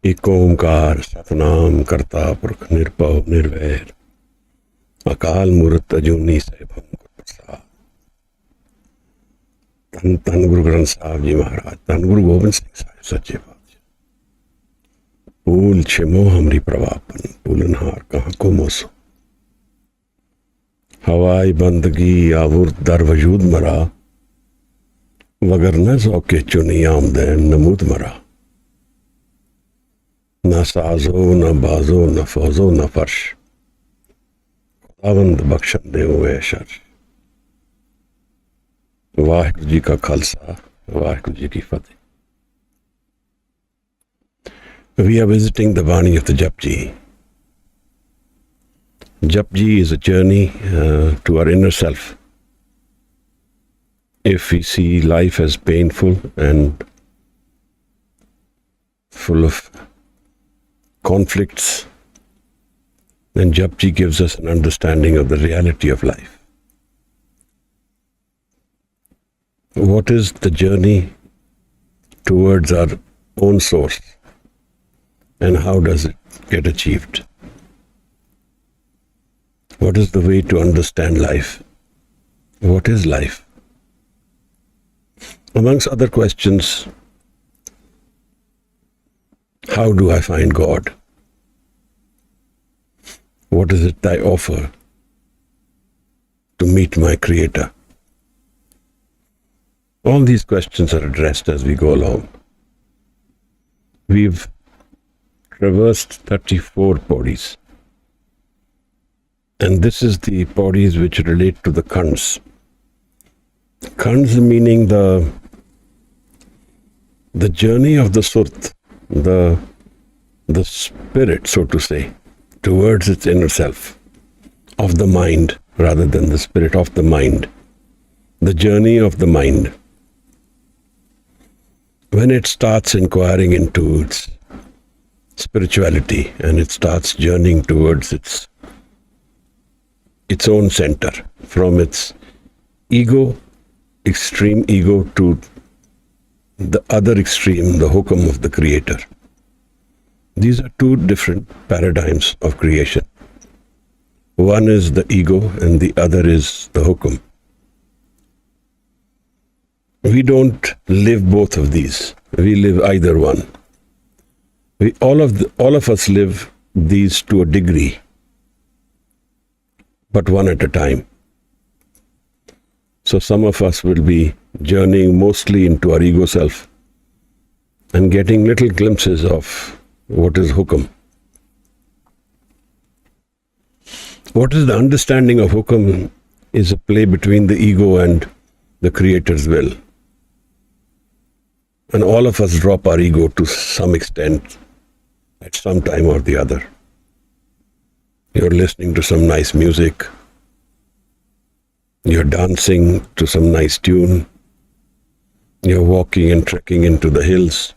एक ओंकार सतनाम करता पुरख निरभव निर्वैर अकाल मूर्त अजूनी सहबम गुरप्रसाद। धन धन गुरु ग्रंथ साहब जी महाराज, धन गुरु गोबिंद सिंह साहिब सच्चे पातशाह। भूल छिमो हमरी प्रवापन, भूलनहार कहाँ को मोसो। हवाई बंदगी आवुर दर वजूद मरा, वगर न जौके चुनी आमदैन नमूद मरा। न साजो न बाजो न फौजो न फर्श, खुदावंद बख्शन दे हुए शर। वाहेगुरु जी का खालसा, वाहेगुरु जी की फतेह। We are visiting the Bani of the Japji. Japji is a journey to our inner self. If we see life as painful and full of conflicts, then Japji gives us an understanding of the reality of life. What is the journey towards our own source, and how does it get achieved? What is the way to understand life? What is life? Amongst other questions, how do I find God? What is it I offer to meet my Creator? All these questions are addressed as we go along. We've traversed 34 Pauris. And this is the Pauris which relate to the Khands. Khands meaning the journey of the Surt, the spirit, so to say, towards its inner self, of the mind rather than the spirit of the mind. The journey of the mind. When it starts inquiring into its spirituality and it starts journeying towards its own center, from its ego, extreme ego, to the other extreme, the hukum of the Creator. These are two different paradigms of creation. One is the ego and the other is the hukum. We don't live both of these. We live either one. All of us live these to a degree, but one at a time. So some of us will be journeying mostly into our ego self and getting little glimpses of what is hukum. What is the understanding of hukum is a play between the ego and the Creator's will. And all of us drop our ego to some extent at some time or the other. You're listening to some nice music. You're dancing to some nice tune. You're walking and trekking into the hills.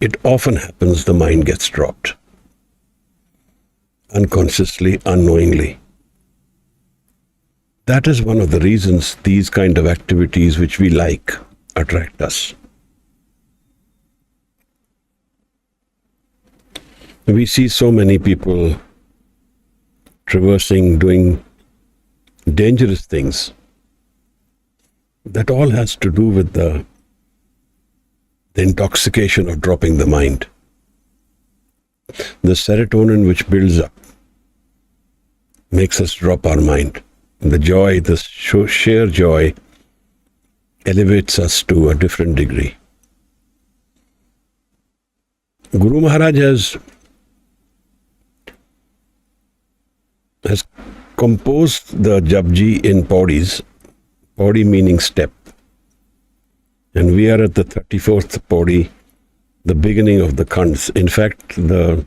It often happens the mind gets dropped. Unconsciously, unknowingly. That is one of the reasons these kind of activities which we like attract us. We see so many people traversing, doing dangerous things. That all has to do with the intoxication of dropping the mind. The serotonin which builds up makes us drop our mind. The joy, the sheer joy, elevates us to a different degree. Guru Maharaj has composed the Japji in Pauris, Pauri meaning step. And we are at the 34th Pauri, the beginning of the Khands. In fact, the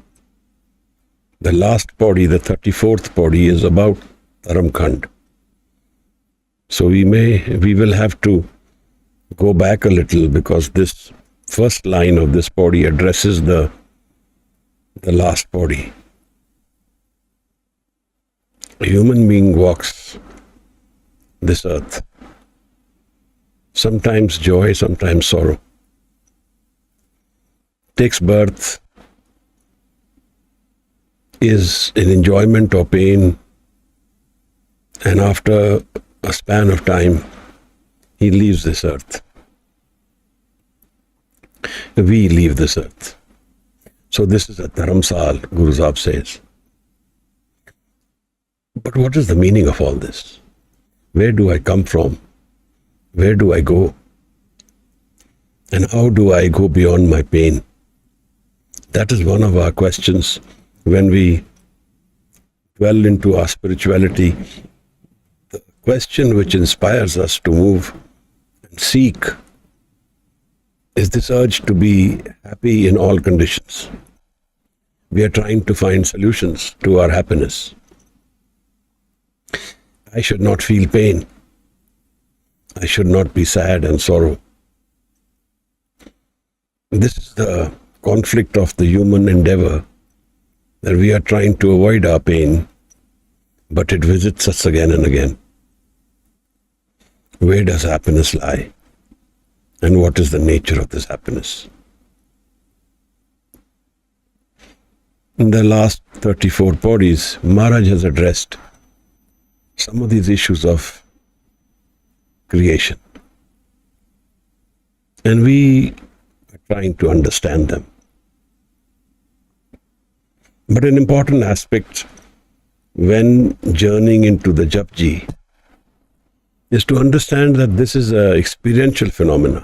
last Pauri, the 34th Pauri, is about Dharam Khand. So we will have to go back a little, because this first line of this Pauri addresses the last Pauri. A human being walks this earth. Sometimes joy, sometimes sorrow. takes birth, is in enjoyment or pain, and after a span of time, he leaves this earth. We leave this earth. So this is a dharamsal, Guru Sahib says. But what is the meaning of all this? Where do I come from? Where do I go? And how do I go beyond my pain? That is one of our questions when we dwell into our spirituality. The question which inspires us to move and seek is this urge to be happy in all conditions. We are trying to find solutions to our happiness. I should not feel pain. I should not be sad and sorrow. This is the conflict of the human endeavor, that we are trying to avoid our pain, but it visits us again and again. Where does happiness lie? And what is the nature of this happiness? In the last 34 Pauris, Maharaj has addressed some of these issues of creation. And we are trying to understand them. But an important aspect when journeying into the Japji is to understand that this is an experiential phenomena.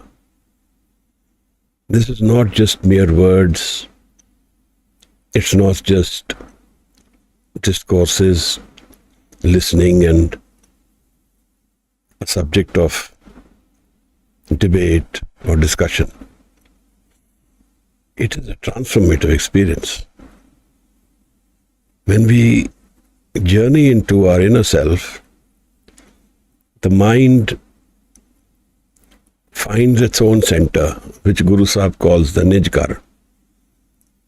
This is not just mere words. It's not just discourses, listening, and a subject of debate or discussion. It is a transformative experience. When we journey into our inner self, the mind finds its own center, which Guru Sahib calls the Nij Ghar,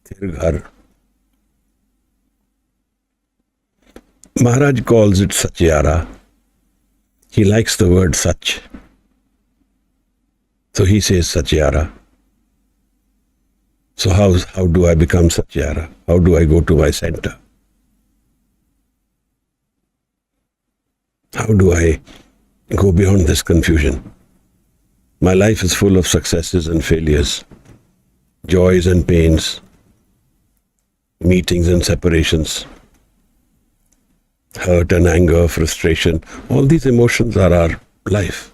Thir Ghar. Maharaj calls it Satyara. He likes the word Sach. So he says Satyara. So how do I become Satyara? How do I go to my center? How do I go beyond this confusion? My life is full of successes and failures, joys and pains, meetings and separations, hurt and anger, frustration. All these emotions are our life.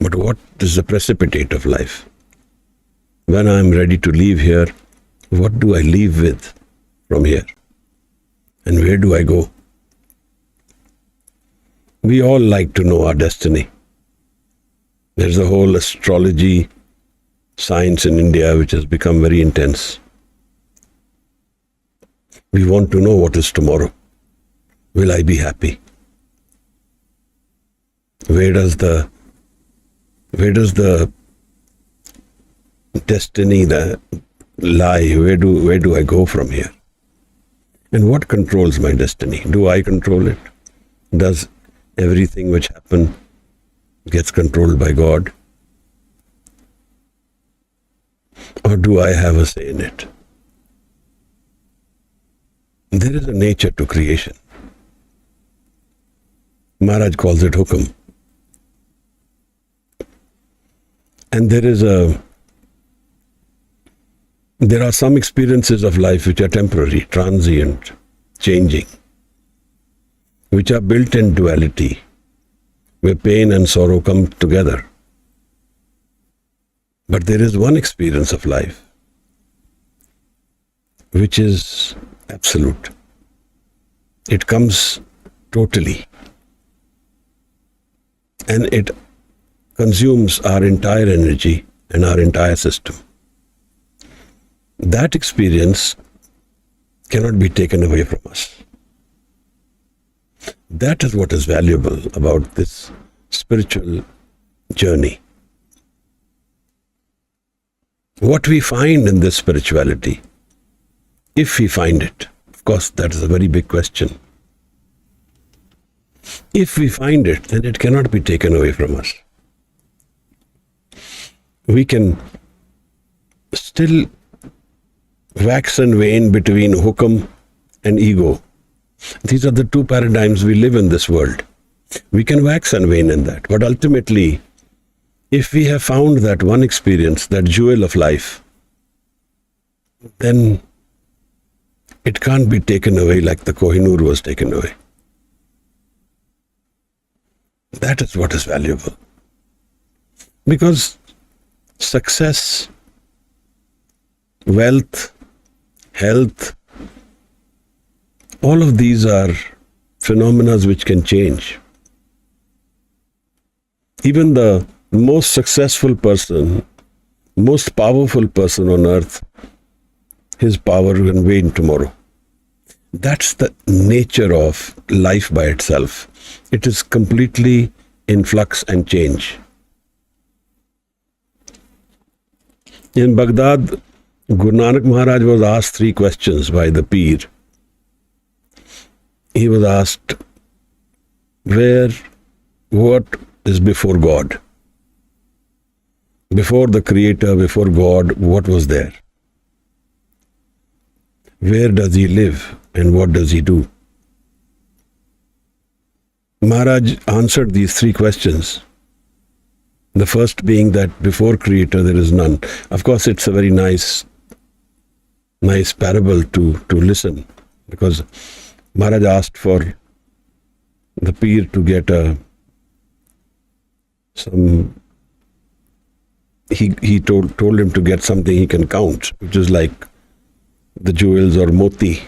But what is the precipitate of life? When I am ready to leave here, what do I leave with from here? And where do I go? We all like to know our destiny. There's a whole astrology science in India which has become very intense. We want to know what is tomorrow. Will I be happy? Where does the destiny lie? Where do I go from here? And what controls my destiny? Do I control it? Does everything which happens gets controlled by God? Or do I have a say in it? There is a nature to creation. Maharaj calls it hukum. And there are some experiences of life which are temporary, transient, changing, which are built in duality, where pain and sorrow come together. But there is one experience of life which is absolute. It comes totally, and it consumes our entire energy and our entire system. That experience cannot be taken away from us. That is what is valuable about this spiritual journey. What we find in this spirituality, if we find it, of course that is a very big question. If we find it, then it cannot be taken away from us. We can still wax and wane between hukam and ego. These are the two paradigms we live in this world. We can wax and wane in that. But ultimately, if we have found that one experience, that jewel of life, then it can't be taken away like the Kohinoor was taken away. That is what is valuable. Because success, wealth, health, all of these are phenomena which can change. Even the most successful person, most powerful person on earth, his power can wane tomorrow. That's the nature of life by itself. It is completely in flux and change. In Baghdad, Guru Nanak Maharaj was asked 3 questions by the Peer. He was asked, what is before God? Before the Creator, before God, what was there? Where does he live and what does he do? Maharaj answered these 3 questions. The first being that before Creator there is none. Of course, it's a very nice parable to listen, because Maharaj asked for the Peer to get he told him to get something he can count, which is like the jewels or moti.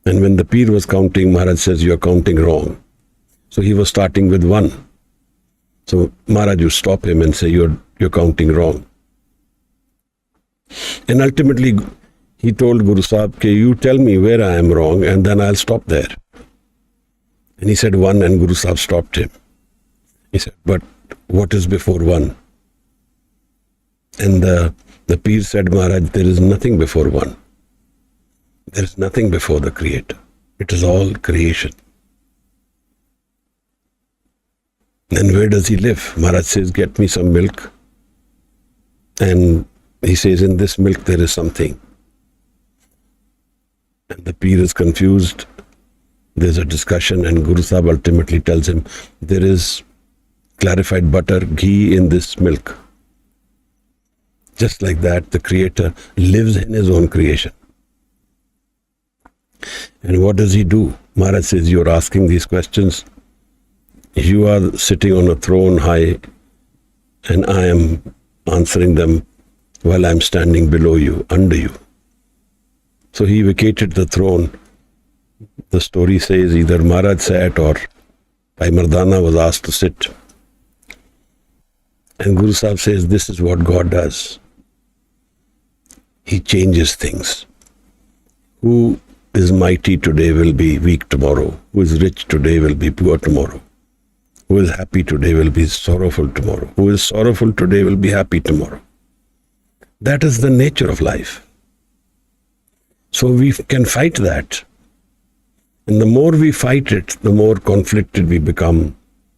And when the Peer was counting, Maharaj says, "You are counting wrong." So he was starting with 1. So Maharaj would stop him and say, "You're counting wrong." And ultimately, he told Guru Sahib, "Okay, you tell me where I am wrong, and then I'll stop there." And he said 1, and Guru Sahib stopped him. He said, "But what is before 1?" And the Peer said, "Maharaj, there is nothing before 1. There is nothing before the Creator. It is all creation." Then where does he live? Maharaj says, "Get me some milk." And he says, "In this milk there is something." And the Peer is confused. There's a discussion, and Guru Sahib ultimately tells him, "There is clarified butter, ghee in this milk." Just like that, the Creator lives in his own creation. And what does he do? Maharaj says, "You're asking these questions. You are sitting on a throne high, and I am answering them while I'm standing below you, under you." So he vacated the throne. The story says either Maharaj sat or Bhai Mardana was asked to sit. And Guru Sahib says, this is what God does. He changes things. Who is mighty today will be weak tomorrow. Who is rich today will be poor tomorrow. Who is happy today will be sorrowful tomorrow. Who is sorrowful today will be happy tomorrow. That is the nature of life. So we can fight that. And the more we fight it, the more conflicted we become,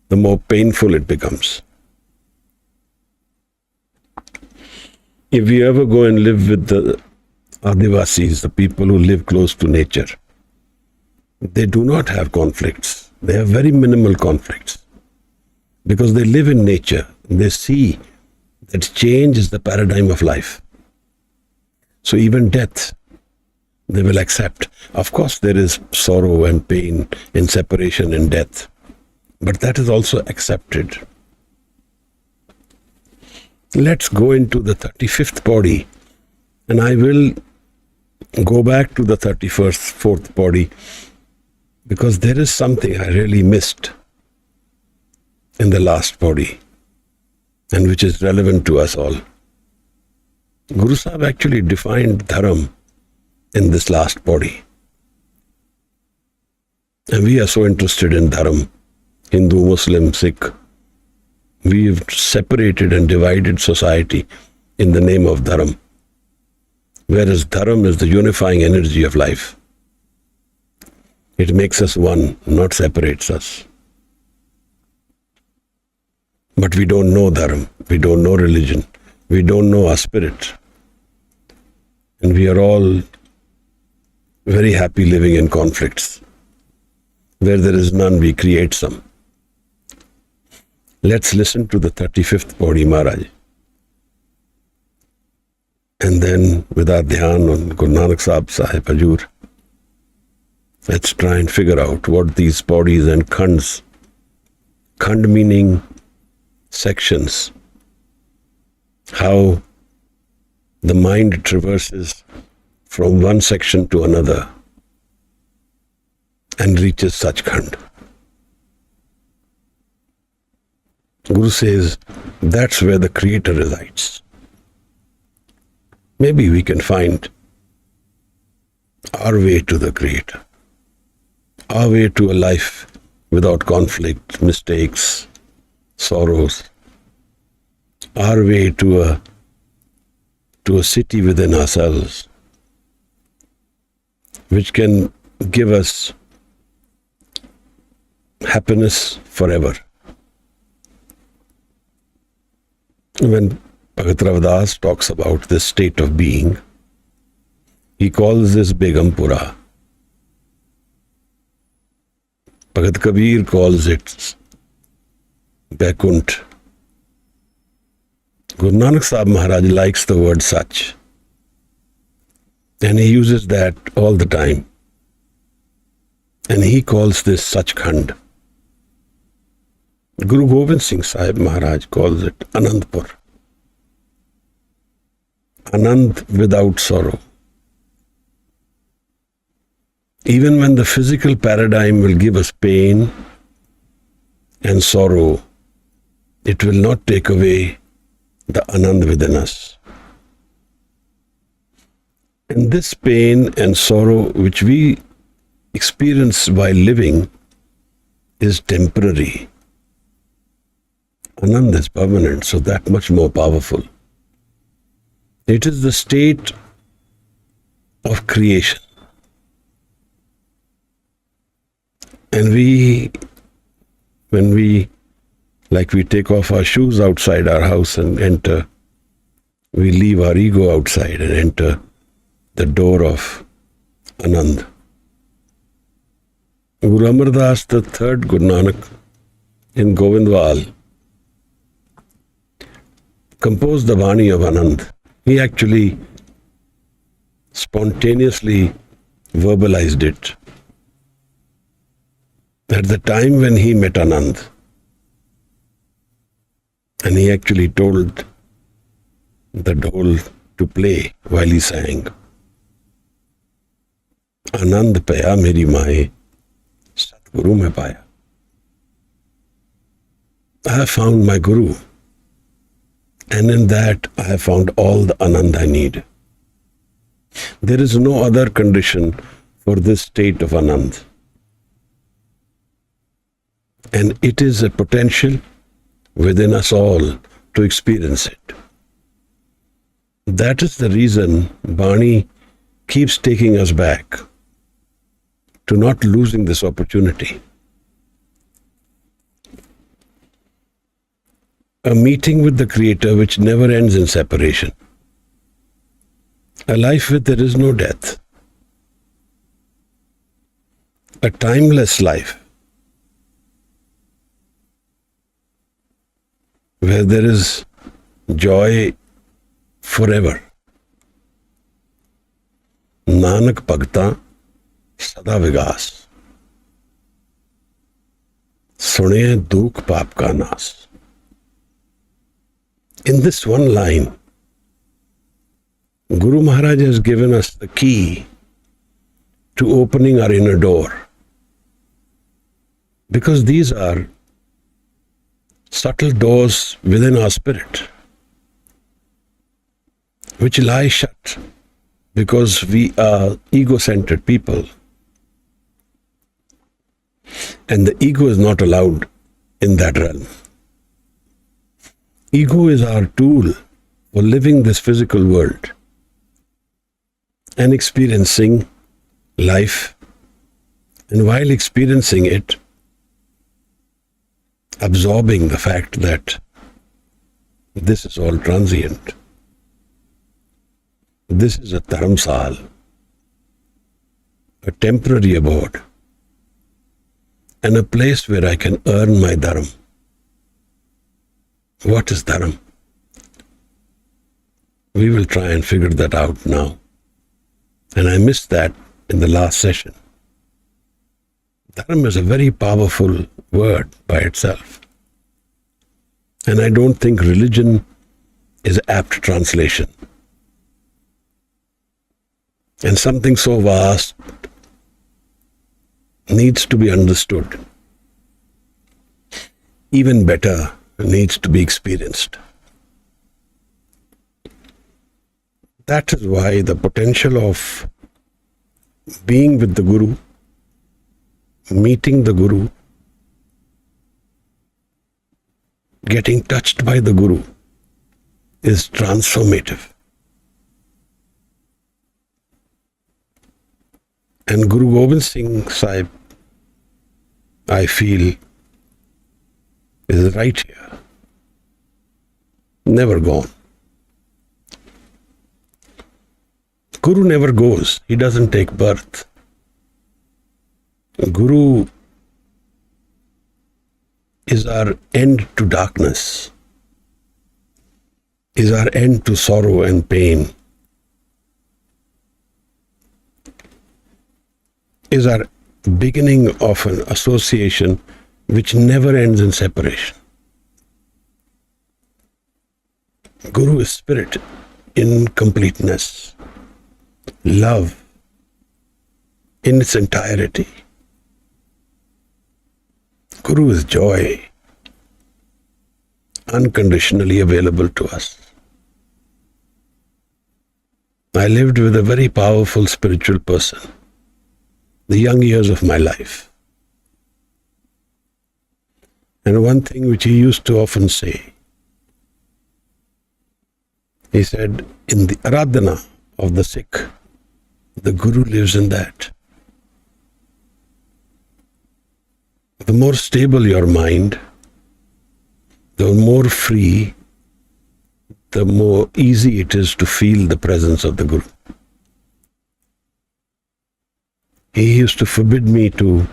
the more painful it becomes. If we ever go and live with the Adivasis, the people who live close to nature, they do not have conflicts. They have very minimal conflicts. Because they live in nature. They see that change is the paradigm of life. So even death, they will accept. Of course, there is sorrow and pain in separation and death. But that is also accepted. Let's go into the 35th Pauri. And I will go back to the 4th Pauri, because there is something I really missed in the last Pauri, and which is relevant to us all. Guru Sahib actually defined dharam in this last Pauri. And we are so interested in dharam, Hindu, Muslim, Sikh. We've separated and divided society in the name of dharam. Whereas dharam is the unifying energy of life. It makes us one, not separates us. But we don't know dharam. We don't know religion. we don't know our spirit. And we are all very happy living in conflicts. Where there is none, we create some. Let's listen to the 35th Pauri Maharaj. And then with our dhyan on Guru Nanak Sahib Hajur, let's try and figure out what these Pauris and khands, khand meaning sections, how the mind traverses from one section to another and reaches such khand. Guru says that's where the Creator resides. Maybe we can find our way to the Creator, our way to a life without conflict, mistakes, sorrows, our way to a city within ourselves, which can give us happiness forever. When Bhagat Ravadas talks about this state of being, he calls this Begumpura. Bhagat Kabir calls it Vaikunt. Guru Nanak Sahib Maharaj likes the word Sach, and he uses that all the time. And he calls this Sachkhand. Guru Gobind Singh Sahib Maharaj calls it Anandpur. Anand without sorrow. Even when the physical paradigm will give us pain and sorrow, it will not take away the Anand within us. And this pain and sorrow which we experience while living is temporary. Anand is permanent, so that much more powerful. It is the state of creation. And when we take off our shoes outside our house and enter, we leave our ego outside and enter the door of Anand. Guru Amar Das, the third Guru Nanak in Govindwal, composed the Bani of Anand. He actually spontaneously verbalized it. At the time when he met Anand, and he actually told the dhol to play while he sang. Anand paya meri maaye, Satguru mein paya. I have found my Guru, and in that I have found all the Anand I need. There is no other condition for this state of Anand. And it is a potential within us all to experience it. That is the reason Bani keeps taking us back to not losing this opportunity. A meeting with the Creator which never ends in separation. A life where there is no death. A timeless life where there is joy forever. Nanak Bhagta Sada Vigas. Sune Dukh Paap Ka Nas. In this one line, Guru Maharaj has given us the key to opening our inner door. Because these are subtle doors within our spirit, which lie shut because we are ego-centered people. And the ego is not allowed in that realm. Ego is our tool for living this physical world and experiencing life, and while experiencing it, absorbing the fact that this is all transient. This is a dharamsal, a temporary abode, and a place where I can earn my dharam. What is dharam? We will try and figure that out now. And I missed that in the last session. Dharam is a very powerful word by itself. And I don't think religion is apt translation. And something so vast needs to be understood. Even better, needs to be experienced. That is why the potential of being with the Guru, meeting the Guru, getting touched by the Guru is transformative. And Guru Gobind Singh Sahib, I feel, is right here. Never gone. Guru never goes. He doesn't take birth. Guru is our end to darkness, is our end to sorrow and pain, is our beginning of an association which never ends in separation. Guru is spirit in completeness, love in its entirety. Guru is joy, unconditionally available to us. I lived with a very powerful spiritual person, the young years of my life. And one thing which he used to often say, he said, in the Aradhana of the Sikh, the Guru lives in that. The more stable your mind, the more free, the more easy it is to feel the presence of the Guru. He used to forbid me to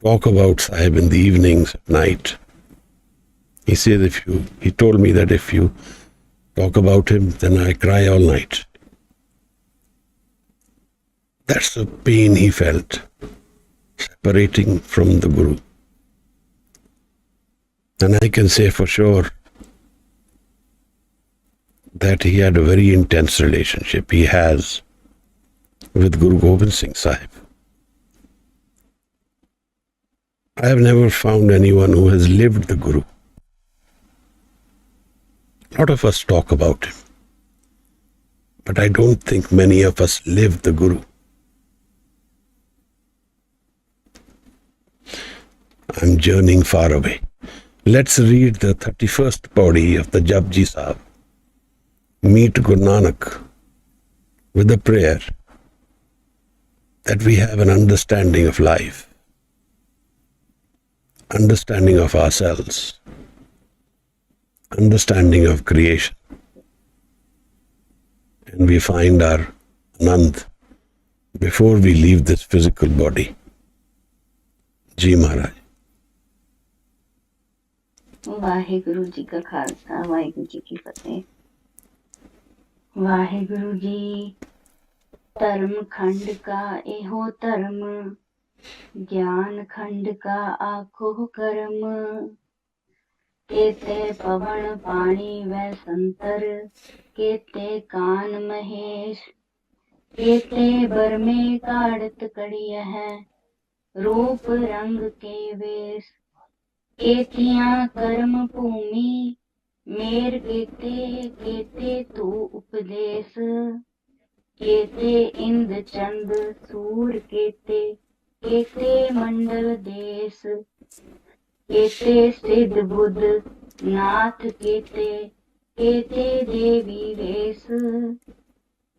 talk about Sahib in the evenings, at night. He said, he told me that if you talk about him, then I cry all night. That's the pain he felt, separating from the Guru. And I can say for sure that he had a very intense relationship. He has with Guru Gobind Singh Sahib. I have never found anyone who has lived the Guru. A lot of us talk about him, but I don't think many of us live the Guru. I'm journeying far away. Let's read the 31st Pauri of the Japji Sahib. Meet Gurunanak with a prayer that we have an understanding of life, understanding of ourselves, understanding of creation, and we find our Anand before we leave this physical body. Ji Maharaj. Waheguru ji का खालसा वाहेगुरु जी की फतेह। वाहेगुरु जी धर्म खंड का एहो धर्म, ज्ञान खंड का आखो कर्म, केते पवन पानी व संतर, केते कान महेश, केते बर में काढ़त कड़िय है, रूप रंग के वेश, केतियां कर्म भूमि, मेर केते केते तू उपदेश, केते इंद चंद सूर केते, केते मंडल देश, केते सिद्ध बुद्ध नाथ केते, केते देवी वेश,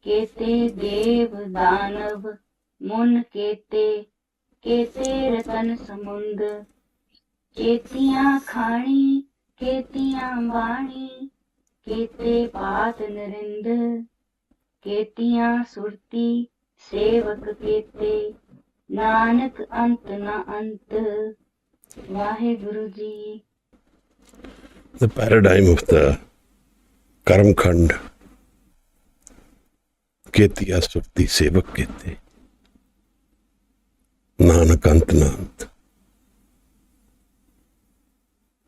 केते देव दानव मुन केते, केते रतन समुंद, केतियां खाणी, केतियां बाणी, केते पात नरिंद, केतियां सुरती सेवक केते नानक अंत न अंत Waheguru ji. The paradigm of the Karam Khand, Ketiya Surti Sevak Kete, Nanak Ant Nant.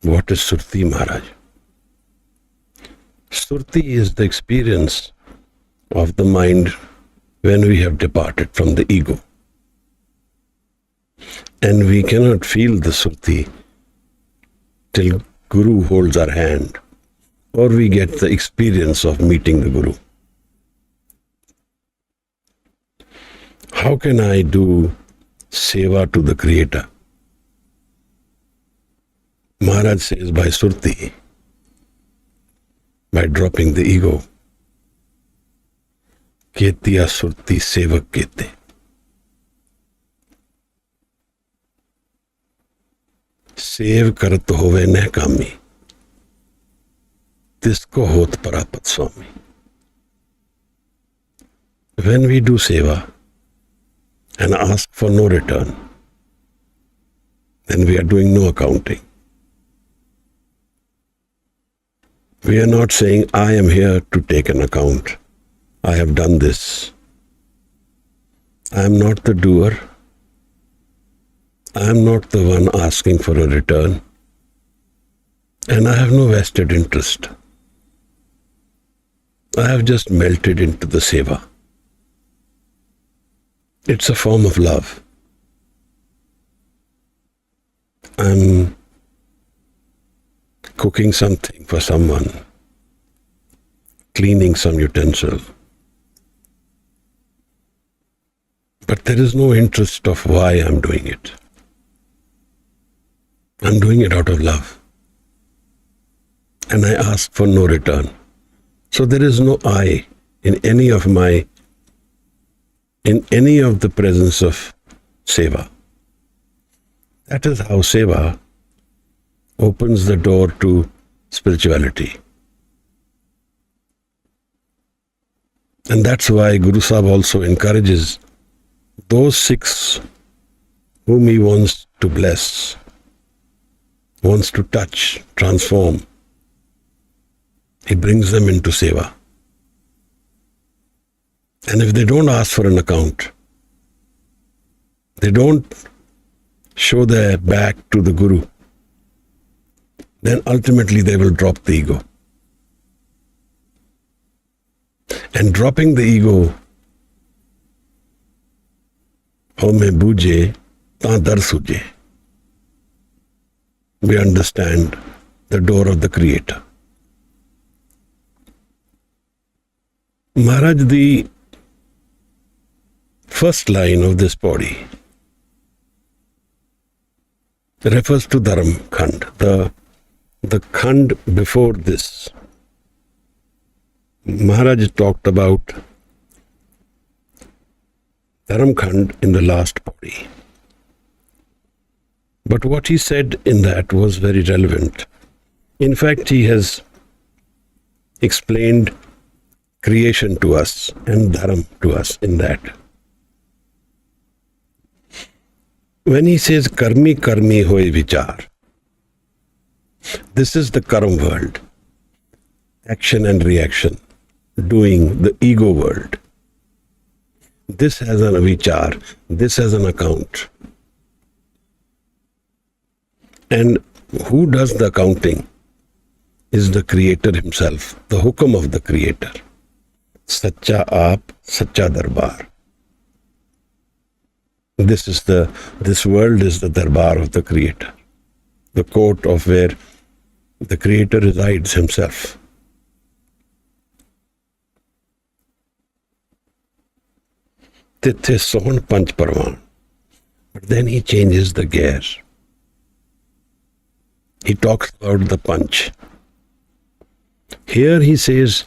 What is Surti, Maharaj? Surti is the experience of the mind when we have departed from the ego. And we cannot feel the Surti till Guru holds our hand, or we get the experience of meeting the Guru. How can I do seva to the Creator? Maharaj says by Surti, by dropping the ego. Ketiya Surti Sevak Kete. Save करत होवे न कामी, तिसको होत परापत स्वामी. When we do seva and ask for no return, then we are doing no accounting. We are not saying, I am here to take an account. I have done this. I am not the doer. I am not the one asking for a return, and I have no vested interest. I have just melted into the seva. It's a form of love. I'm cooking something for someone, cleaning some utensil, but there is no interest of why I'm doing it. I'm doing it out of love, and I ask for no return. So there is no I in any of the presence of seva. That is how seva opens the door to spirituality. And that's why Guru Sahib also encourages those Sikhs whom he wants to bless, wants to touch, transform. He brings them into seva. And if they don't ask for an account, they don't show their back to the Guru, then ultimately they will drop the ego. And dropping the ego, ho mein buje, ta dar suje. We understand the door of the Creator. Maharaj, the first line of this body refers to Dharam Khand, the Khand before this. Maharaj talked about Dharam Khand in the last body. But what he said in that was very relevant. In fact, he has explained creation to us and dharam to us in that. When he says karmi karmi hoy vichar, this is the karam world, action and reaction, doing, the ego world. This has an vichar, this has an account. And who does the accounting is the Creator himself, the hukam of the Creator. Sacha aap, sacha darbar. This world is the darbar of the Creator, the court of where the Creator resides himself. Tithe sohan panch parvan. But then he changes the gear. He talks about the punch. Here he says,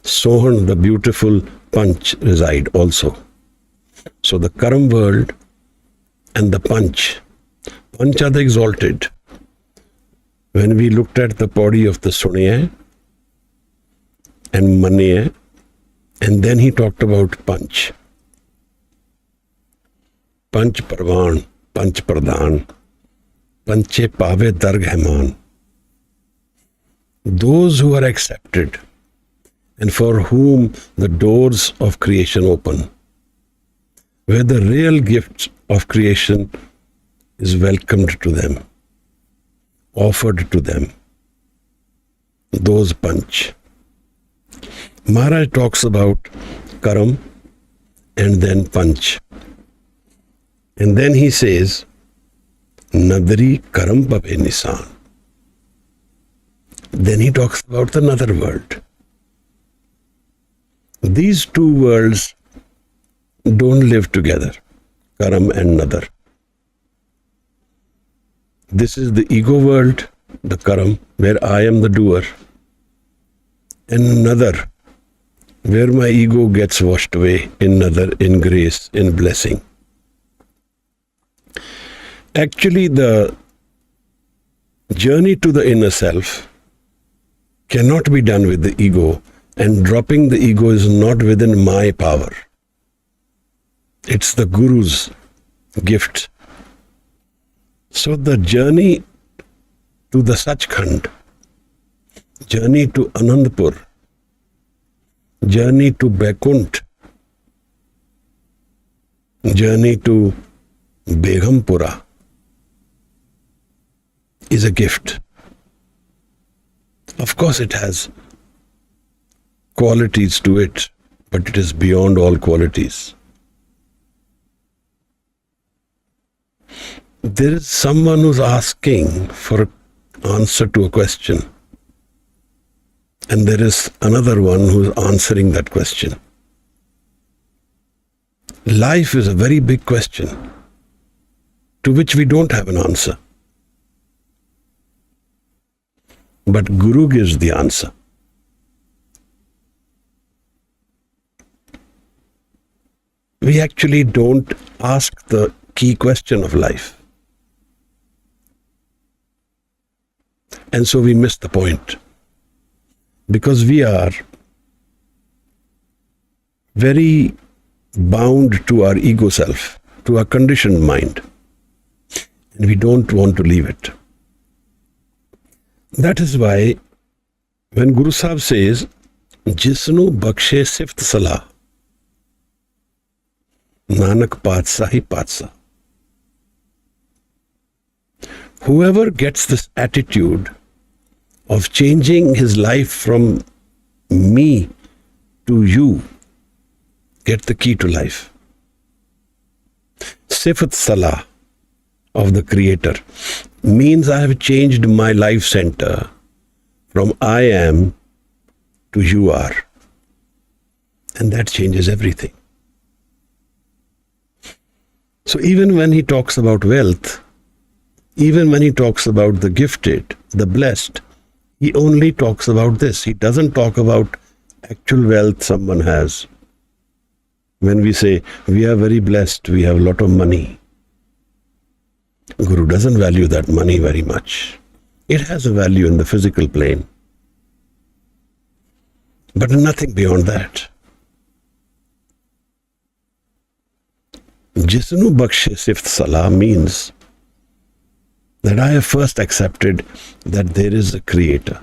Sohan, the beautiful punch, reside also. So the Karam world and the punch are the exalted. When we looked at the body of the Suniya and Maniya And then he talked about Panch. Panch Parvan, Panch Pradhan, Panche Pave Darghaiman. Those who are accepted and for whom the doors of creation open, where the real gift of creation is welcomed to them, offered to them. Those Panch. Maharaj talks about Karam and then Panch. And then he says, Nadri Karam Pave Nisan. Then he talks about another world. These two worlds don't live together, Karam and Nadar. This is the ego world, the Karam, where I am the doer, and Nadar, where my ego gets washed away in Nadar, in grace, in blessing. Actually, the journey to the inner self cannot be done with the ego, and dropping the ego is not within my power. It's the Guru's gift. So the journey to the Sachkhand, journey to Anandpur, journey to Vaikuntha, journey to Begumpura is a gift. Of course it has qualities to it, but it is beyond all qualities. There is someone who's asking for an answer to a question, and there is another one who's answering that question. Life is a very big question to which we don't have an answer. But Guru gives the answer. We actually don't ask the key question of life. And so we miss the point. Because we are very bound to our ego self, to our conditioned mind. And we don't want to leave it. That is why when Guru Sahib says, Jisnu bakshe sift salah, Nanak Patsah Patsah. Whoever gets this attitude of changing his life from me to you, get the key to life. Sifat Salah of the Creator means I have changed my life center from I am to you are. And that changes everything. So even when he talks about wealth, even when he talks about the gifted, the blessed, he only talks about this. He doesn't talk about actual wealth someone has. When we say, we are very blessed, we have a lot of money. Guru doesn't value that money very much. It has a value in the physical plane, but nothing beyond that. Jisnu bakshe sift salah means that I have first accepted that there is a creator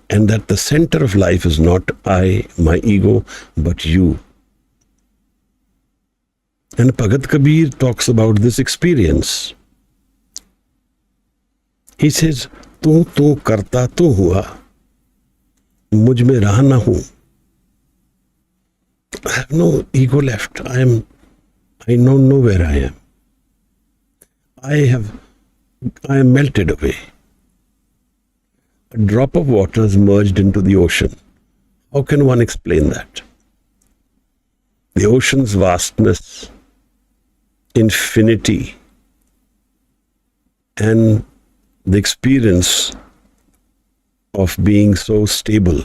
and that the center of life is not I, my ego, but you. And Bhagat Kabir talks about this experience. He says, Tu karta tu hua, mujh mein raha na hu. I have no ego left. I don't know where I am. I am melted away. A drop of water is merged into the ocean. How can one explain that? The ocean's vastness, infinity, and the experience of being so stable.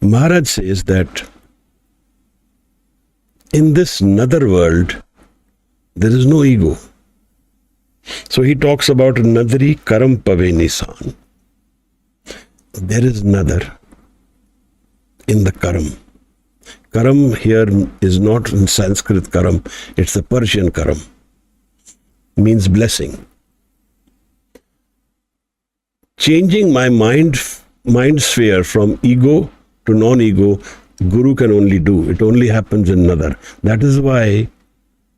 Maharaj says that in this nether world, there is no ego. So he talks about Nadri Karam Pave Nisan. there is another in the karam. Karam here is not in Sanskrit karam, it's a Persian karam. Means blessing. Changing my mind sphere from ego to non-ego, Guru can only do. It only happens in another. That is why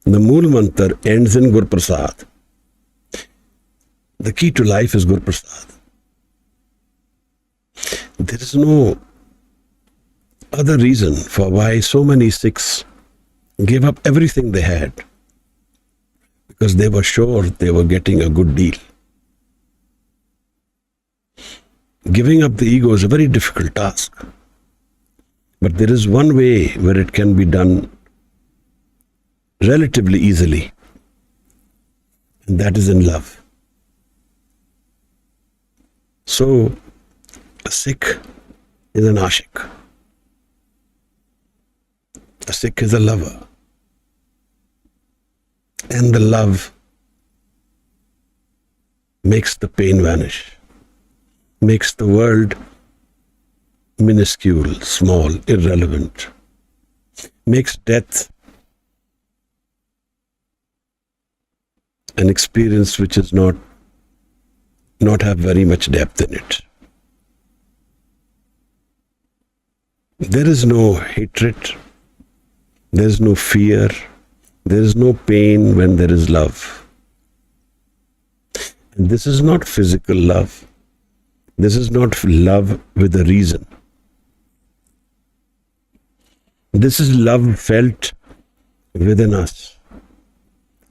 the Mool Mantra ends in Gur Prasad. The key to life is Gur Prasad. There is no other reason for why so many Sikhs gave up everything they had, because they were sure they were getting a good deal. Giving up the ego is a very difficult task. But there is one way where it can be done relatively easily, and that is in love. So, a Sikh is an ashik. A Sikh is a lover. And the love makes the pain vanish, makes the world minuscule, small, irrelevant, makes death an experience which is not have very much depth in it. There is no hatred, there is no fear, there is no pain when there is love. And this is not physical love. This is not love with a reason. This is love felt within us.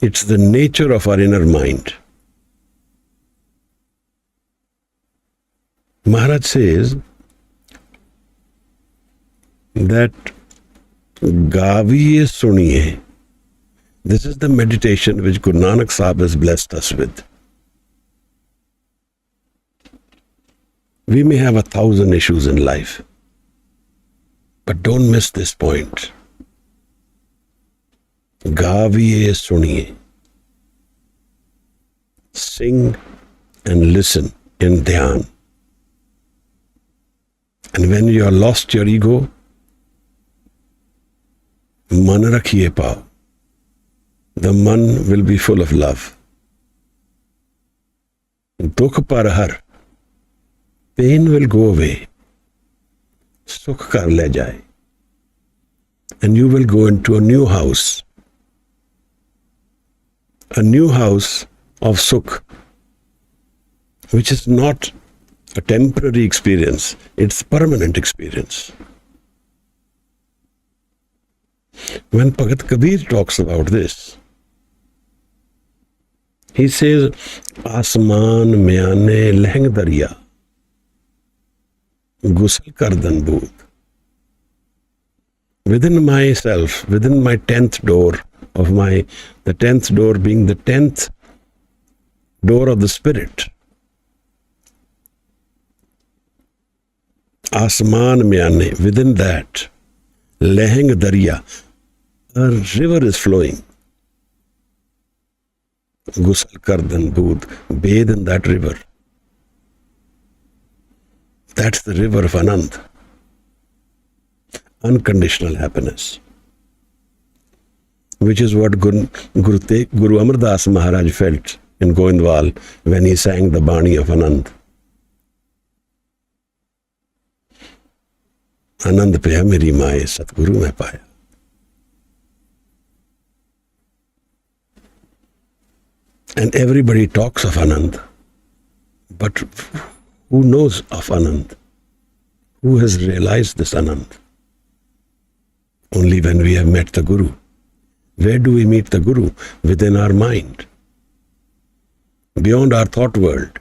It's the nature of our inner mind. Maharaj says that Gaviye Suniye. This is the meditation which Guru Nanak Sahib has blessed us with. We may have 1,000 issues in life, but don't miss this point. Gaviye Suniye. Sing and listen in dhyan. And when you are lost your ego, man rakhiye pao. The man will be full of love. Dukh par har. Pain will go away. Sukh kar le jaye. And you will go into a new house. A new house of sukh, which is not a temporary experience, it's a permanent experience. When Bhagat Kabir talks about this, he says, Asman myane leheng darya, gusal kardan bood. Within myself, within my 10th door of the 10th door being the 10th door of the spirit. Asman myane, within that, leheng darya, a river is flowing. Gusal kardan bood, bathe in that river. That's the river of Anand. Unconditional happiness. Which is what Guru Amar Das Maharaj felt in Goindwal when he sang the Bani of Anand. Anand paya meri maaye Satguru mein paya. And everybody talks of Anand. But who knows of Anand? Who has realized this Anand? Only when we have met the Guru. Where do we meet the Guru? Within our mind. Beyond our thought world.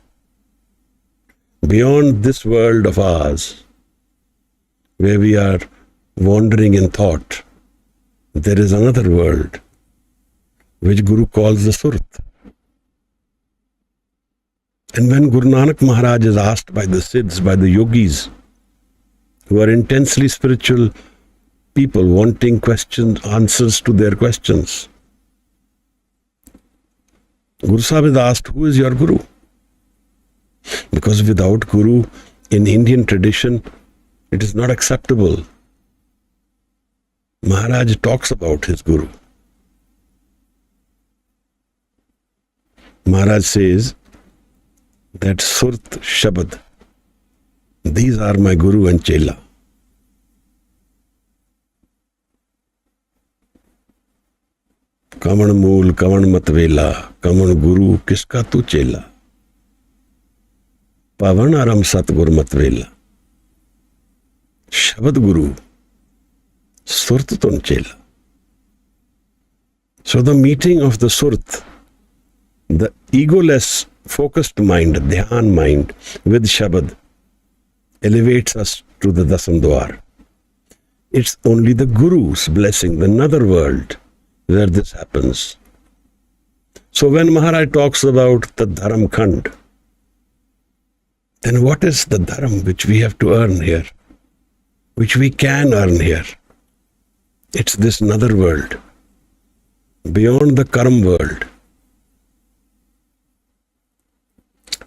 Beyond this world of ours, where we are wandering in thought, there is another world, which Guru calls the Surat. And when Guru Nanak Maharaj is asked by the Siddhs, by the yogis, who are intensely spiritual people wanting answers to their questions, Guru Sahib is asked, who is your Guru? Because without Guru, In Indian tradition, it is not acceptable. Maharaj talks about his Guru. Maharaj says that Surt Shabad, these are my Guru and Chela. Kaman Mool, Kaman Matvela, Kaman Guru, Kiska tu Chela. Pavan Aram Satgur Matvela. Shabad Guru, Surt Tun Chela. So the meeting of the Surt, the egoless, focused mind, dhyan mind with Shabad elevates us to the Dasam Dwar. It's only the Guru's blessing, the another world, where this happens. So when Maharaj talks about the Dharam Khand, then what is the Dharam which we have to earn here? Which we can earn here? It's this another world, beyond the Karam world.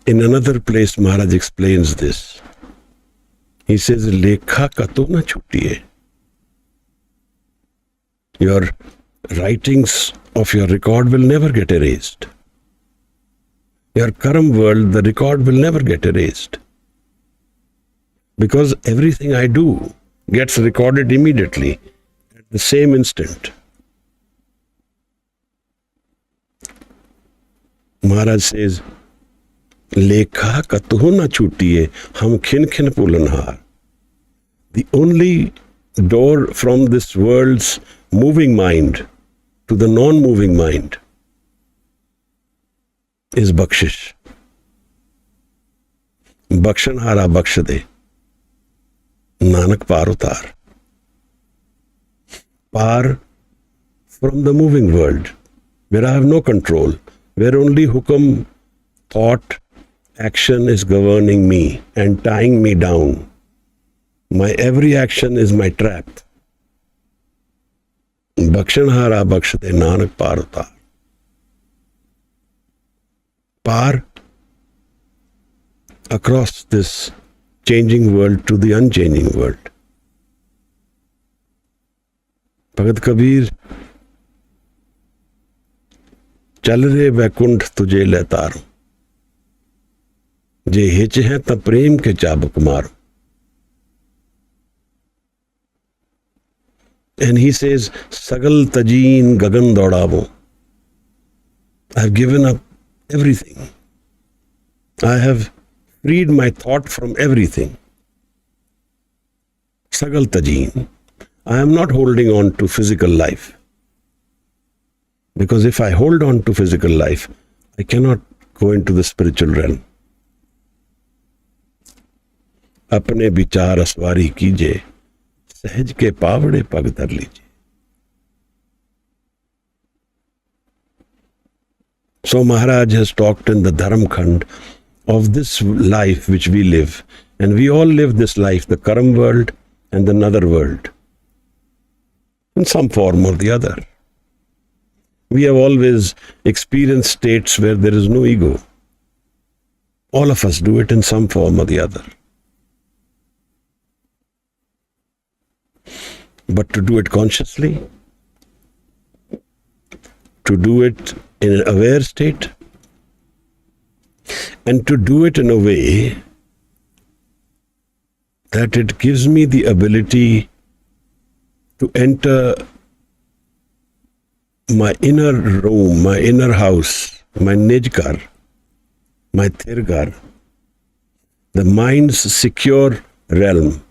In another place, Maharaj explains this. He says, Lekha kato na chutiye. Your writings of your record will never get erased. Your Karam world, the record will never get erased. Because everything I do gets recorded immediately, at the same instant. Maharaj says, Lekha katuh na chutiye, hum khin khin pulanhar. The only door from this world's moving mind to the non-moving mind is bakshish. Bakshanhara bakshade. Nanak par utar. Par from the moving world, where I have no control, where only hukam, thought, action is governing me and tying me down. My every action is my trap. Bakshanhara bakshade Nanak par utar. Par across this changing world to the unchanging world. Bhagat Kabir, chal re Vaikunth tujhe le taru. Je hich hai ta prem ke chabak maru. And he says, Sagal tajeen gagan daudavo. I have given up everything. I have freed my thought from everything. Sagal tajeen. I am not holding on to physical life. Because if I hold on to physical life, I cannot go into the spiritual realm. Apne vichar aswari kije, सहज के पावड़े पग धर लीजिए. So Maharaj has talked in the Dharam Khand of this life which we live, and we all live this life, the Karam world and the another world, in some form or the other. We have always experienced states where there is no ego. All of us do it in some form or the other. But to do it consciously, to do it in an aware state, and to do it in a way that it gives me the ability to enter my inner room, my inner house, my nijkar, my thirgar, the mind's secure realm.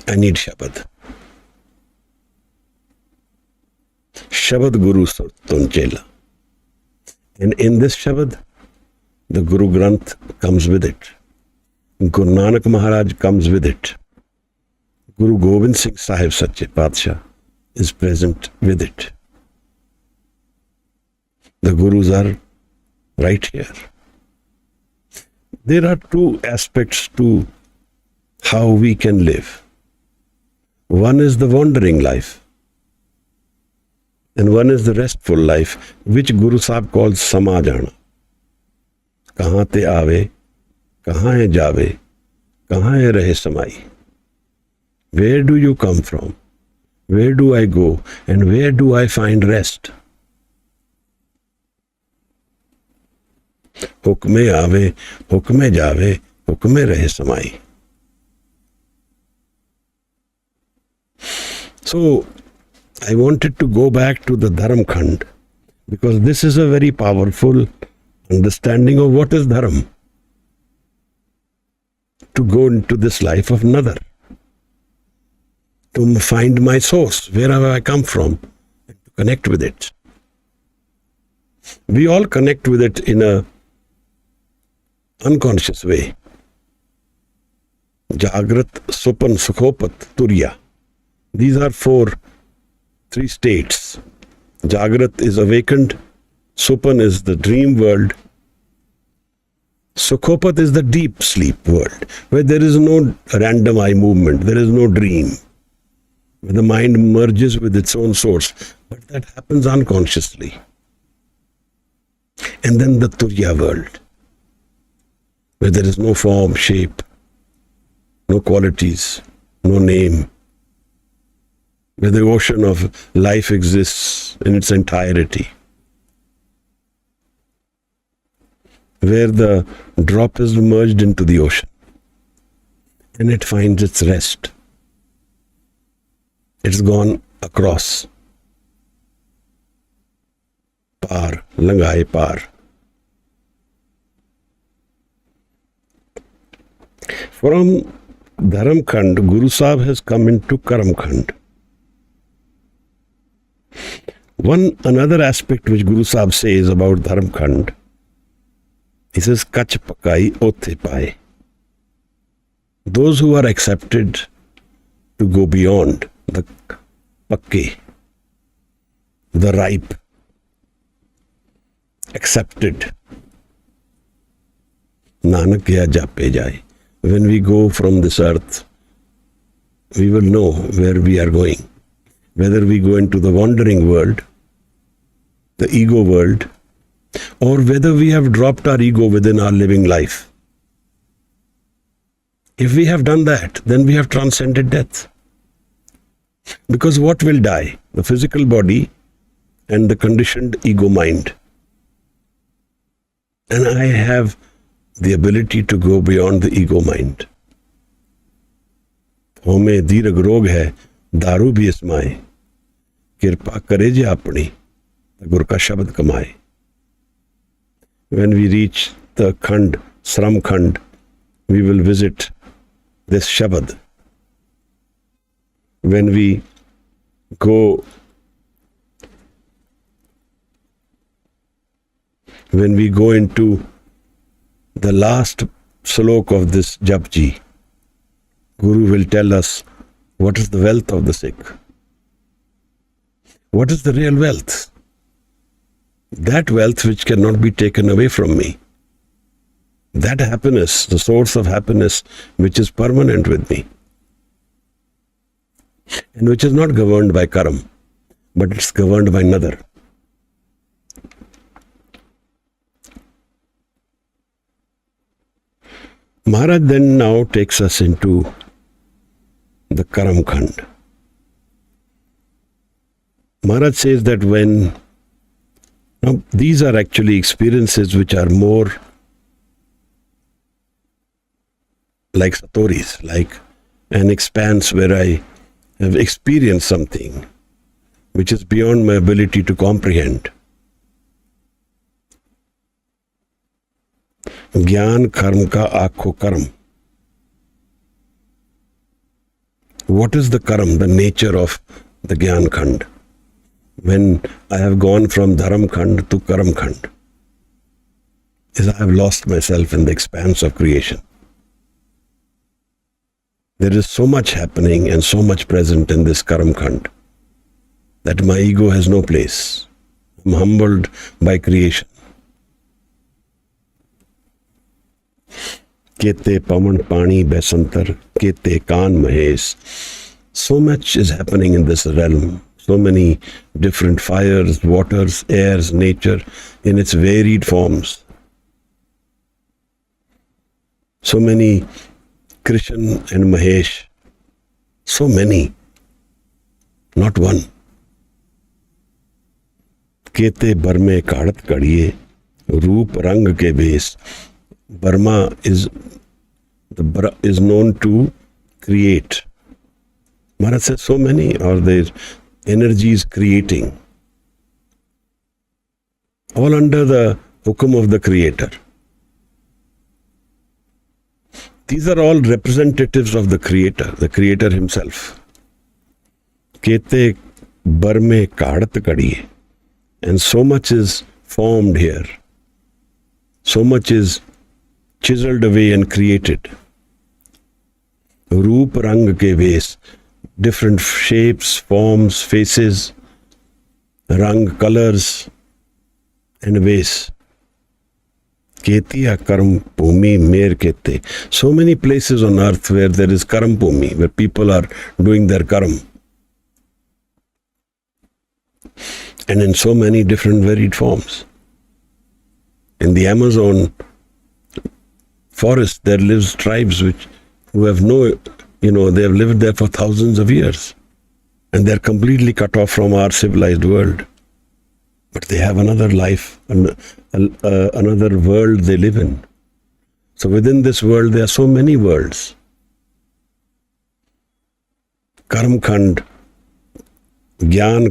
I need Shabad. Shabad Guru Surtun Chela. And in this Shabad, the Guru Granth comes with it. Gurunanak Maharaj comes with it. Guru Gobind Singh Sahib Sache Padshah is present with it. The Gurus are right here. There are two aspects to how we can live. One is the wandering life, and one is the restful life, which Guru Sahib calls Samajana. Kahan te aave, कहाँ है जावे, कहाँ है रहे समाई. Where do you come from? Where do I go? And where do I find rest? हुक्मे आवे, हुक्मे जावे, हुक्मे रहे समाई. So, I wanted to go back to the Dharam Khand because this is a very powerful understanding of what is Dharam. To go into this life of another. To find my source, where have I come from, and to connect with it. We all connect with it in a unconscious way. Jagrat, Supan, Sukhopat, Turiya. These are three states. Jagrat is awakened, Supan is the dream world, Sukhopat is the deep sleep world, where there is no random eye movement, there is no dream, where the mind merges with its own source, but that happens unconsciously. And then the Turiya world, where there is no form, shape, no qualities, no name, where the ocean of life exists in its entirety, where the drop is merged into the ocean and it finds its rest. It's gone across. Par, langai par. From Dharam Khand, Guru Sahib has come into Karam Khand. Another aspect which Guru Sahib says about Dharam Khand, he says, Kach pakai othe paye. Those who are accepted to go beyond the pakke, the ripe, accepted. Nanak kya jape jai. When we go from this earth, we will know where we are going. Whether we go into the wandering world, the ego world, or whether we have dropped our ego within our living life. If we have done that, then we have transcended death. Because what will die? The physical body and the conditioned ego mind. And I have the ability to go beyond the ego mind. Home dirag rog hai, daru bhi ismaye. Kirpa करे जे अपनी गुरु का शब्द कमाए. When we reach the Khand, Sram Khand, we will visit this Shabad. When we go into the last slok of this Japji, Guru will tell us what is the wealth of the Sikh. What is the real wealth? That wealth which cannot be taken away from me. That happiness, the source of happiness which is permanent with me. And which is not governed by karam, but it's governed by another. Maharaj then now takes us into the Karam Khand. Maharaj says that now these are actually experiences which are more like satori's, like an expanse where I have experienced something which is beyond my ability to comprehend. Gyan karma ka akho karam. What is the karam, the nature of the Gyan Khand? When I have gone from Dharam Khand to Karam Khand, is I have lost myself in the expanse of creation. There is so much happening and so much present in this Karam Khand that my ego has no place. I am humbled by creation. Kete pavan pani besantar, kete kaan mahes. So much is happening in this realm. So many different fires, waters, airs, nature in its varied forms. So many Krishan and Mahesh. So many. Not one. Kete barme kadat kadiye, roop rang ke bes. Burma is known to create. Maharaj says so many are there energies creating. All under the hukum of the Creator. These are all representatives of the Creator himself. Kete barme kadat kadiye. And so much is formed here. So much is chiseled away and created. Roop rang ke ves. Different shapes, forms, faces, rang, colors, and ways. Ketiya karam bhumi mer kete. So many places on earth where there is karam bhumi, where people are doing their karam. And in so many different varied forms. In the Amazon forest, there lives tribes who have they have lived there for thousands of years. And they're completely cut off from our civilized world. But they have another life, another world they live in. So within this world, there are so many worlds. Karm Khand, Gyan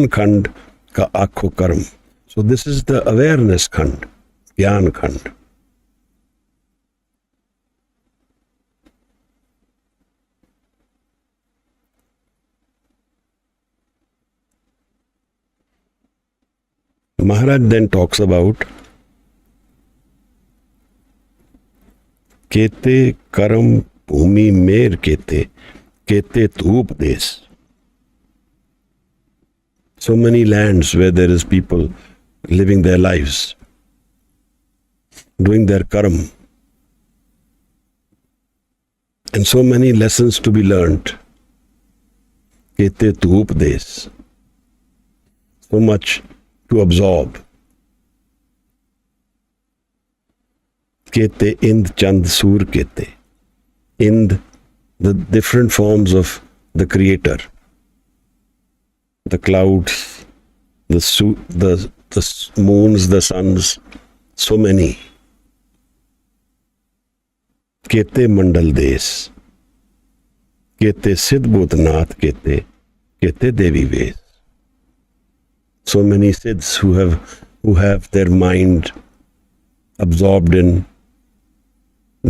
Khand ka akho karm. So this is the awareness Khand, Gyan Khand. Maharaj then talks about Kete karam bhumi mer kete dhup des. So many lands where there is people living their lives, doing their karam. And so many lessons to be learnt. Kete dhup des. So much to absorb. Kete ind chand sur kete. Ind, the different forms of the Creator. The clouds, the moons, the suns, so many. Kete mandal des. Kete siddhbhutnath kete devi ves. So many Siddhs who have their mind absorbed in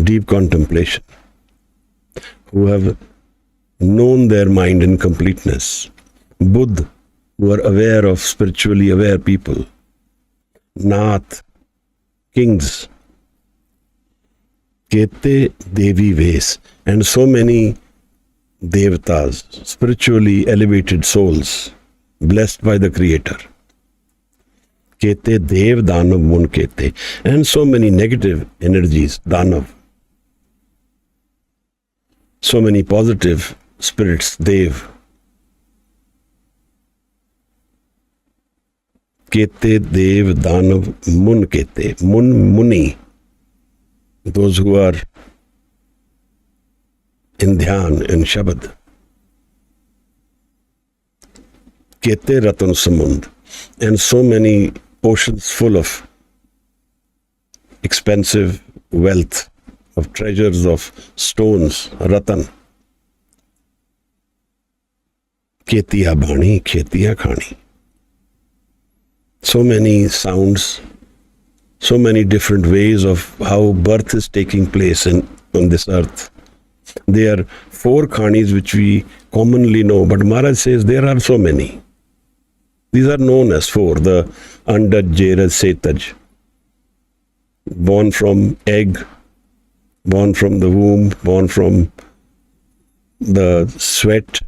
deep contemplation, who have known their mind in completeness. Buddha, who are aware of spiritually aware people. Nath, kings. Kete Devi Ves, and so many Devatas, spiritually elevated souls, blessed by the Creator. Kete Dev Danav Mun Kete, and so many negative energies, Danav. So many positive spirits, Dev. Kete Dev Danav Mun Kete, Muni, those who are in Dhyan and Shabad. Kete Ratan Samund, and so many oceans full of expensive wealth, of treasures of stones, Ratan. Ketiya Bani, Ketiya Khani. So many sounds, so many different ways of how birth is taking place on this earth. There are 4 Khanis which we commonly know, but Maharaj says there are so many. These are known as 4, the Andaj, Jeraj, Setaj. Born from egg, born from the womb, born from the sweat.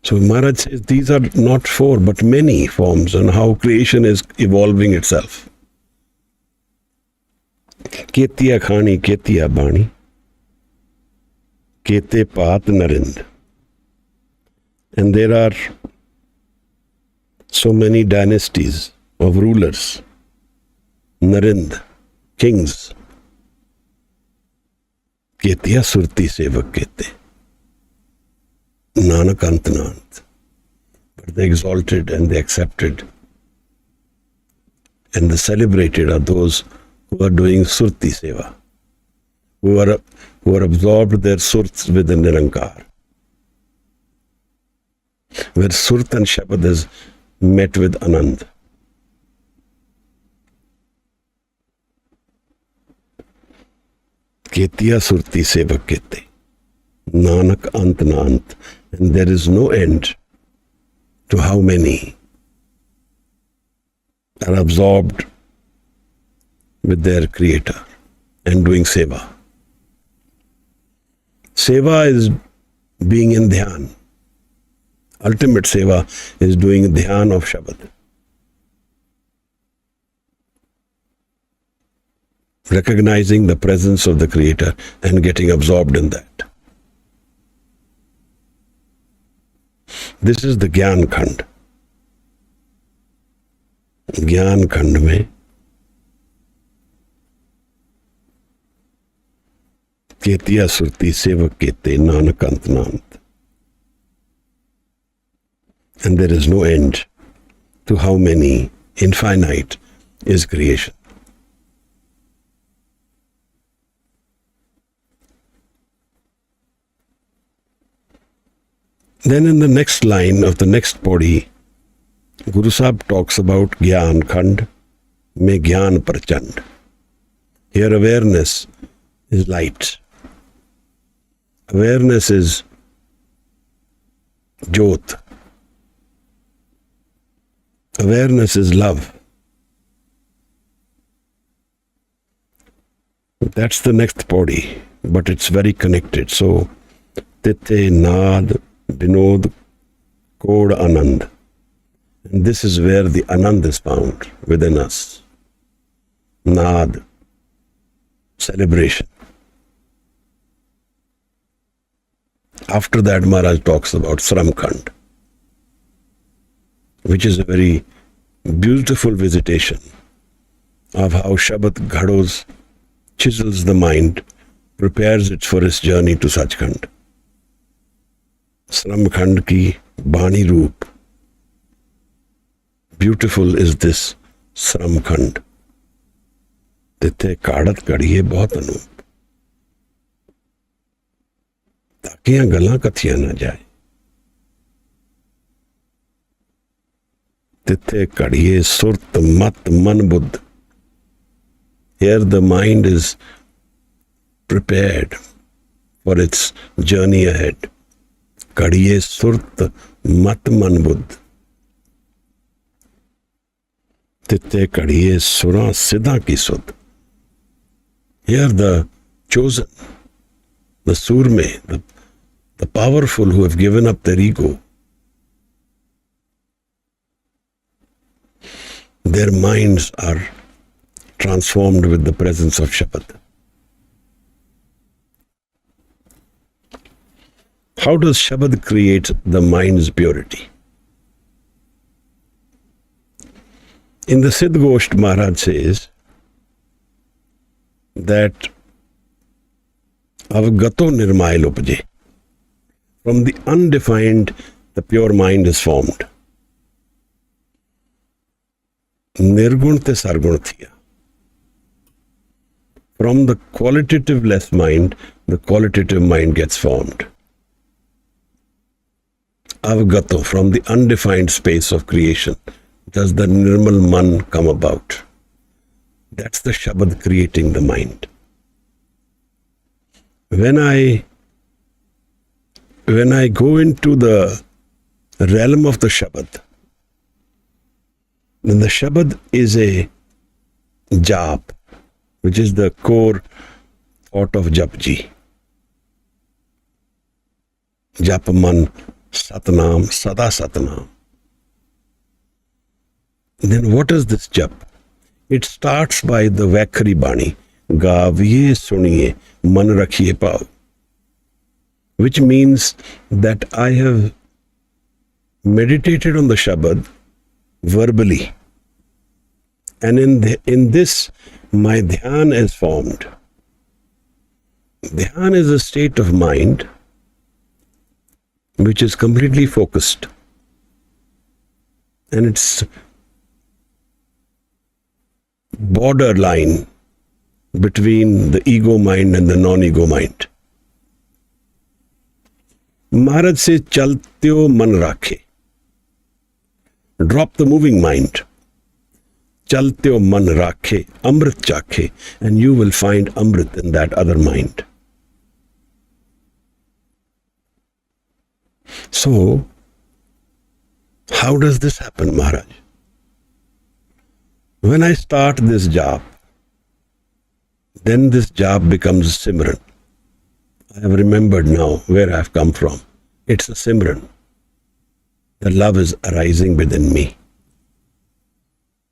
So Maharaj says these are not 4, but many forms, and how creation is evolving itself. Ketiya Khani, Ketiya Bani, Kete Paat Narind. And there are so many dynasties of rulers. Narind, kings, Ketiya surti sevak kete, Nanak Antnant. But the exalted and the accepted and the celebrated are those who are doing surti seva, who are absorbed their surts with the Nirankar, where surt and shabad is met with Anand. Ketiya surti sevak kete, Nanak Antnant, and there is no end to how many are absorbed with their creator and doing seva. Seva is being in dhyan. Ultimate seva is doing dhyan of Shabad. Recognizing the presence of the creator and getting absorbed in that. This is the Gyan Khand. Gyan Khand में केतिया सुरती सेवक केते Nanak अंतनांत. And there is no end to how many, infinite is creation. Then in the next line of the next pauri, Guru Sahib talks about Gyan Khand, mein Gyan Prachand. Here awareness is light. Awareness is Jyot. Awareness is love. That's the next pauri, but it's very connected. So, Tithe, Naad, Vinod, Kod, Anand. And this is where the Anand is found within us. Naad, celebration. After that, Maharaj talks about Sramkhand, which is a very beautiful visitation of how Shabad Ghados chisels the mind, prepares it for its journey to Sachkhand. Sramkhand ki Bani Roop. Beautiful is this Sramkhand. Tithe Kadat Kadiye bahut anup. ताकियां गल्लां कथियां ना जाए. तिथे कड़िए सुरत मत मन Buddha. Here the mind is prepared for its journey ahead. कड़िए सुरत मत मन बुद्ध. तिथे कड़िए सुरा सिदा की सुध. Here the chosen, the surme, the powerful who have given up their ego, their minds are transformed with the presence of Shabad. How does Shabad create the mind's purity? In the Siddh Gosht, Maharaj says that avgato nirmail upje. From the undefined, the pure mind is formed. Nirgun te sargun thiya. From the qualitative less mind, the qualitative mind gets formed. Avgato, from the undefined space of creation, does the nirmal man come about. That's the Shabad creating the mind. When I go into the realm of the Shabad, then the Shabad is a jap, which is the core thought of Japji. Japaman, satnam, sada satnam. Then what is this jap? It starts by the Vaikhari Bani, Gaviye suniye, man rakhiye pao, which means that I have meditated on the Shabad verbally And in this, my dhyan is formed. Dhyan is a state of mind which is completely focused. And it's borderline between the ego mind and the non-ego mind. Maharaj says, chaltyo man rakhe. Drop the moving mind. Chaltyo man rakhe, amrit chakhe, and you will find amrit in that other mind. So, how does this happen, Maharaj? When I start this job, then this job becomes a Simran. I have remembered now where I have come from. It's a Simran. The love is arising within me.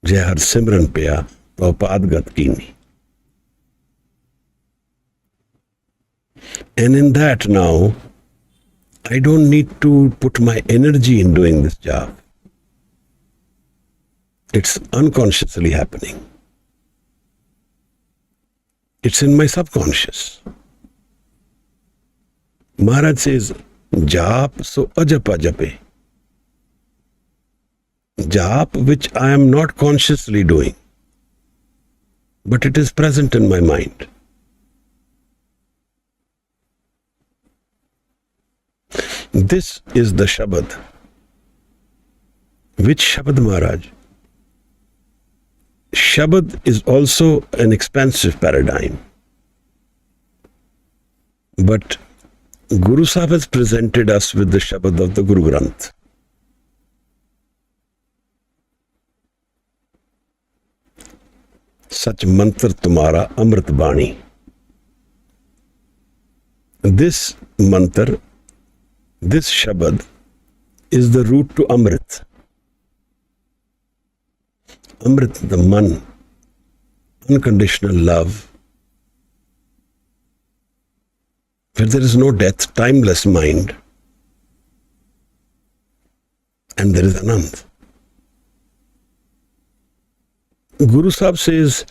Jai har Simran paya to padgat kini. And in that now, I don't need to put my energy in doing this job. It's unconsciously happening. It's in my subconscious. Maharaj says, Jap so ajapa jape. Jap which I am not consciously doing, but it is present in my mind. This is the Shabad. Which Shabad, Maharaj? Shabad is also an expansive paradigm. But Guru Sahib has presented us with the Shabad of the Guru Granth. Sach mantra tumhara amrit bani. This mantra, this Shabad, is the route to Amrit. Amrit, the man, unconditional love, where there is no death, timeless mind, and there is Anand. Guru Sahib says,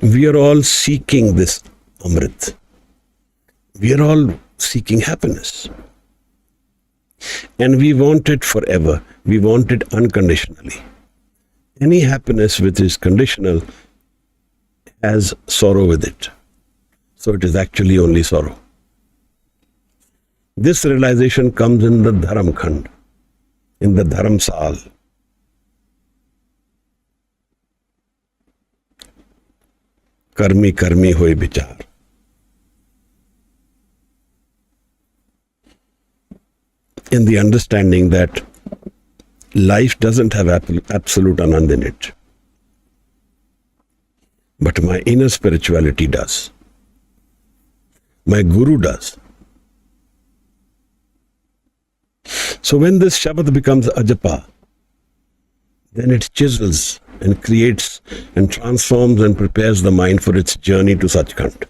we are all seeking this Amrit. We are all seeking happiness. And we want it forever. We want it unconditionally. Any happiness which is conditional has sorrow with it. So it is actually only sorrow. This realization comes in the Dharam Khand, in the Dharam Sal. Karmi karmi hoy bichar. In the understanding that life doesn't have absolute anand in it. But my inner spirituality does. My Guru does. So when this Shabad becomes ajapa, then it chisels and creates and transforms and prepares the mind for its journey to Sachkhand.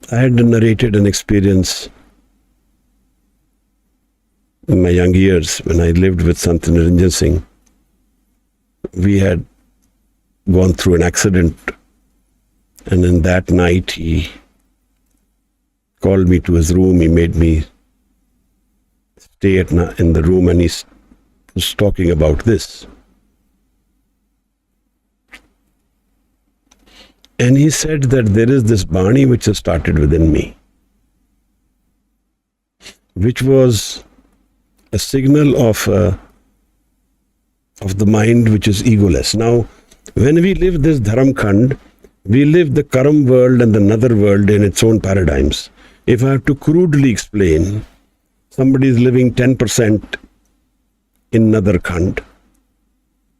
I had narrated an experience in my young years when I lived with Sant Niranjan Singh. We had gone through an accident, and in that night he called me to his room. He made me stay in the room, and he was talking about this. And he said that there is this Bani which has started within me, which was a signal of the mind which is egoless. Now, when we live this Dharam Khand, we live the Karam world and the Nadar world in its own paradigms. If I have to crudely explain, somebody is living 10% in Nadar Khand,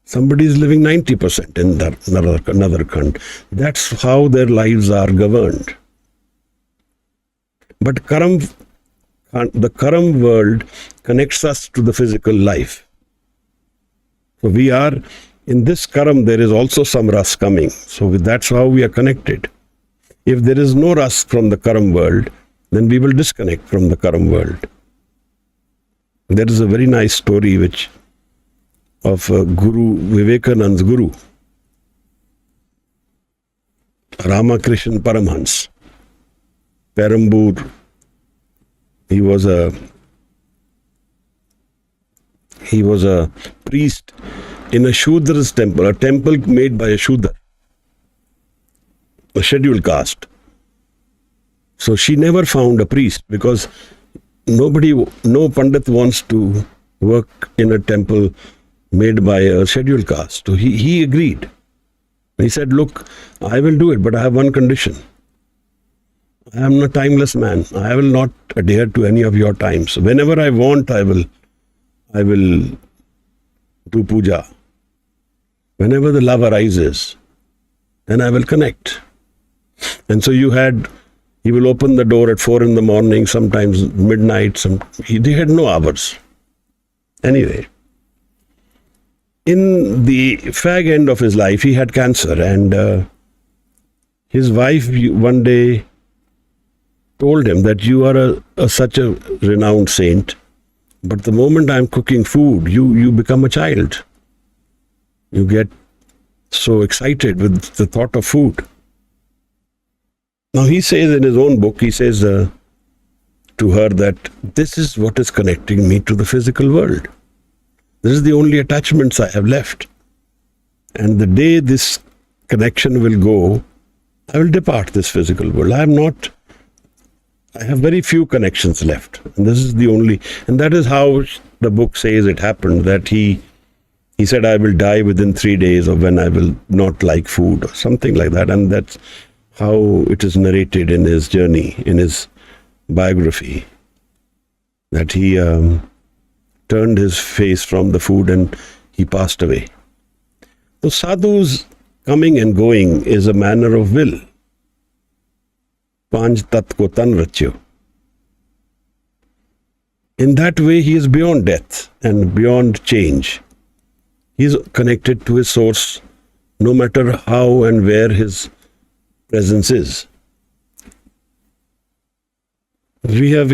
somebody is living 90% in Nadar Khand. That's how their lives are governed. But the Karam world connects us to the physical life. So we are, in this Karam, there is also some ras coming. So that's how we are connected. If there is no ras from the Karam world, then we will disconnect from the Karam world. There is a very nice story which of Guru Vivekananda's guru, Ramakrishna Paramhans, Perambur. He was a priest in a Shudra's temple, a temple made by a Shudra, a scheduled caste. So she never found a priest because no Pandit wants to work in a temple made by a scheduled caste. So he agreed. He said, look, I will do it, but I have one condition. I am a timeless man. I will not adhere to any of your times. Whenever I want, I will do puja. Whenever the love arises, then I will connect. And so he will open the door at 4 a.m, sometimes midnight. They had no hours. Anyway, in the fag end of his life, he had cancer, and his wife one day told him that you are such a renowned saint, but the moment I'm cooking food, you become a child. You get so excited with the thought of food. Now he says in his own book, he says to her that this is what is connecting me to the physical world. This is the only attachments I have left. And the day this connection will go, I will depart this physical world. I have very few connections left. And this is the only, and that is how the book says it happened, that he said, I will die within 3 days of when I will not like food or something like that. And that's how it is narrated in his journey, in his biography, that he turned his face from the food and he passed away. So sadhu's coming and going is a manner of will. Panch tat ko tan rachyo. In that way, he is beyond death and beyond change. He is connected to his source, no matter how and where his presence is. We have,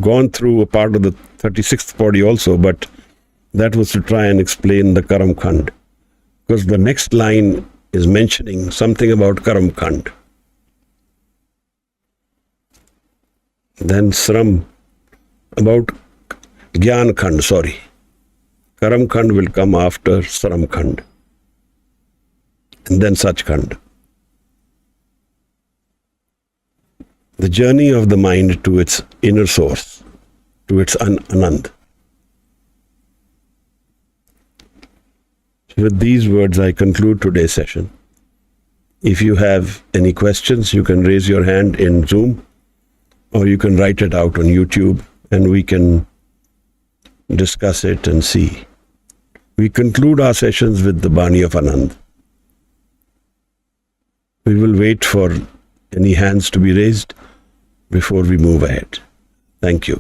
gone through a part of the 36th Pauri also, but that was to try and explain the Karam Khand, because the next line is mentioning something about Karam Khand. Then Sram, about Gyan Khand, Karam Khand will come after Sram Khand, and then Sach Khand. The journey of the mind to its inner source, to its Anand. With these words, I conclude today's session. If you have any questions, you can raise your hand in Zoom, or you can write it out on YouTube, and we can discuss it and see. We conclude our sessions with the Bani of Anand. We will wait for any hands to be raised before we move ahead. Thank you.